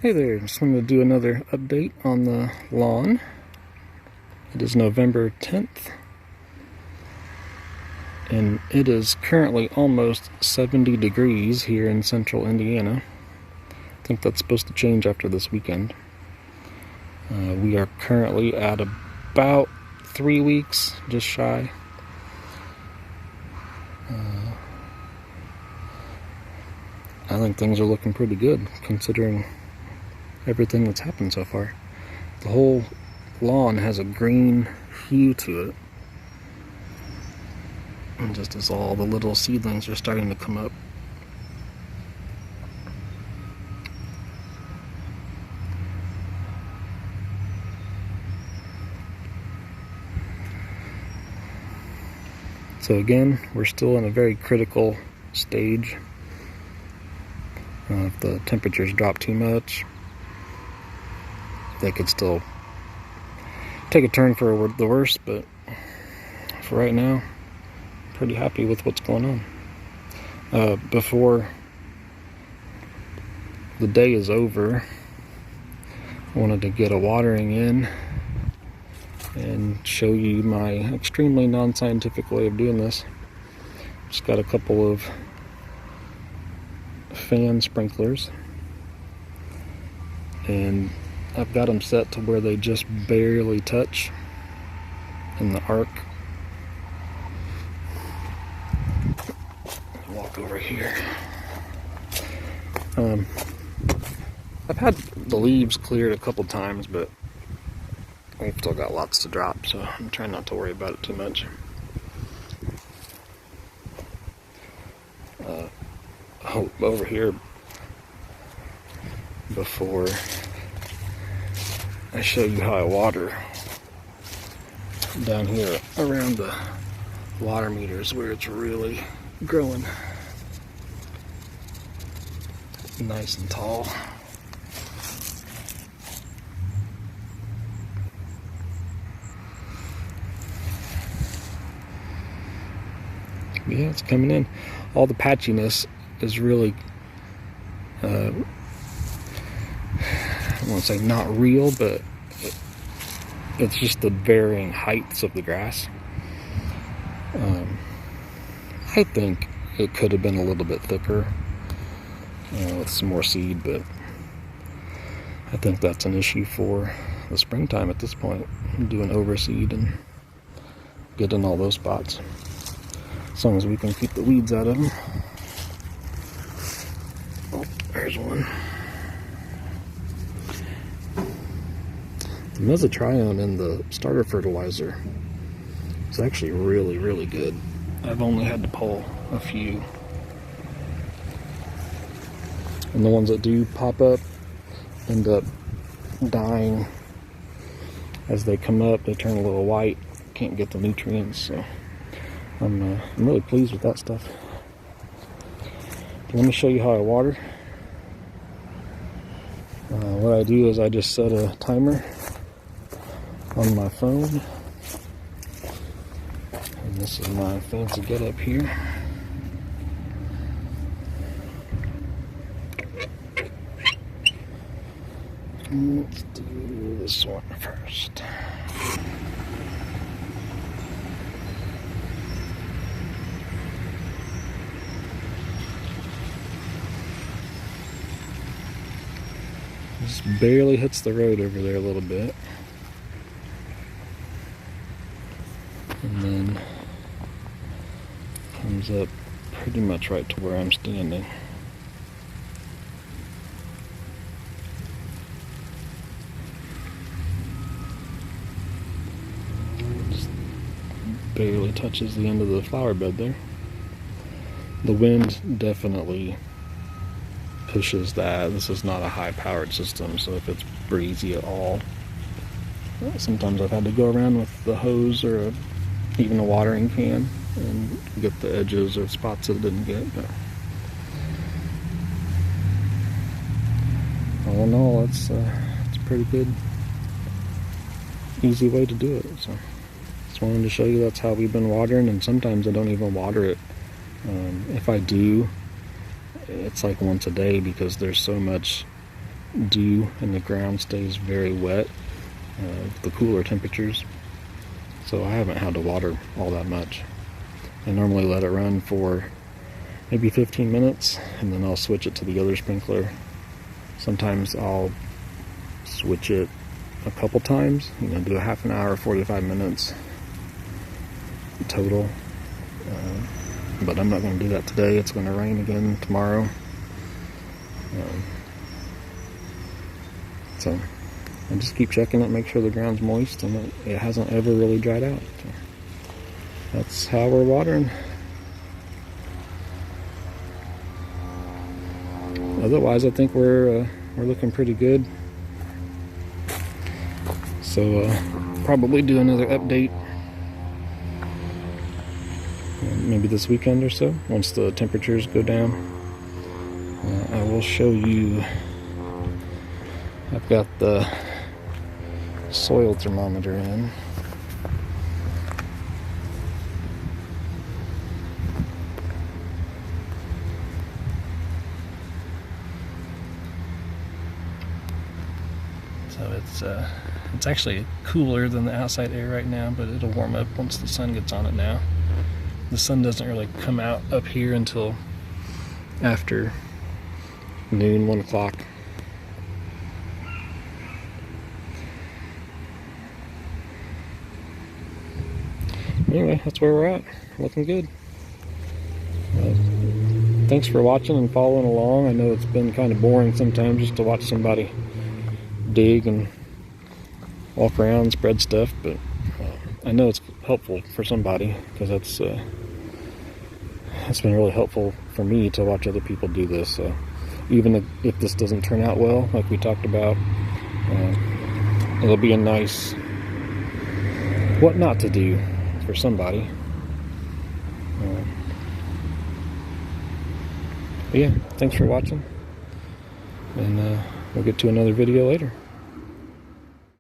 Hey there, just wanted to do another update on the lawn. It is November 10th, and it is currently almost 70 degrees here in central Indiana. I think that's supposed to change after this weekend. We are currently at about 3 weeks, just shy. I think things are looking pretty good considering everything that's happened so far. The whole lawn has a green hue to it, and just as all the little seedlings are starting to come up. So again, we're still in a very critical stage. If the temperatures drop too much, they could still take a turn for the worse, but for right now, I'm pretty happy with what's going on. Before the day is over, I wanted to get a watering in and show you my extremely non-scientific way of doing this. Just got a couple of fan sprinklers, and I've got them set to where they just barely touch in the arc. Walk over here. I've had the leaves cleared a couple times, but we've still got lots to drop, so I'm trying not to worry about it too much. Over here, before I show you how I water, down here around the water meters where it's really growing nice and tall. Yeah, it's coming in. All the patchiness is really, I won't say not real, but it's just the varying heights of the grass. I think it could have been a little bit thicker with some more seed, but I think that's an issue for the springtime at this point. Doing overseed and getting all those spots. As long as we can keep the weeds out of them. Oh, there's one. The mesotrione in the starter fertilizer is actually really, really good. I've only had to pull a few. And the ones that do pop up end up dying as they come up. They turn a little white, can't get the nutrients, so I'm really pleased with that stuff. Let me show you how I water. What I do is I just set a timer on my phone, and this is my fancy getup here. Let's do this one first. Just barely hits the road over there a little bit. And then comes up pretty much right to where I'm standing. Just barely touches the end of the flower bed there. The wind definitely pushes that. This is not a high-powered system, so if it's breezy at all, sometimes I've had to go around with the hose or even a watering can and get the edges or spots that it didn't get. But all in all, it's a pretty good, easy way to do it. So just wanted to show you that's how we've been watering, and sometimes I don't even water it. If I do, it's like once a day because there's so much dew and the ground stays very wet, the cooler temperatures. So I haven't had to water all that much. I normally let it run for maybe 15 minutes and then I'll switch it to the other sprinkler. Sometimes I'll switch it a couple times, do a half an hour, 45 minutes total. But I'm not going to do that today. It's going to rain again tomorrow. So I just keep checking it, make sure the ground's moist, and it hasn't ever really dried out. So that's how we're watering. Otherwise, I think we're looking pretty good. So probably do another update maybe this weekend or so, once the temperatures go down. I will show you, I've got the soil thermometer in. So it's actually cooler than the outside air right now, but it'll warm up once the sun gets on it now. The sun doesn't really come out up here until after noon, 1 o'clock. Anyway, that's where we're at. Looking good. Thanks for watching and following along. I know it's been kind of boring sometimes just to watch somebody dig and walk around, spread stuff, but I know it's helpful for somebody, because that's been really helpful for me to watch other people do this. Even if this doesn't turn out well, like we talked about, it'll be a nice what not to do for somebody. But yeah, thanks for watching, and we'll get to another video later.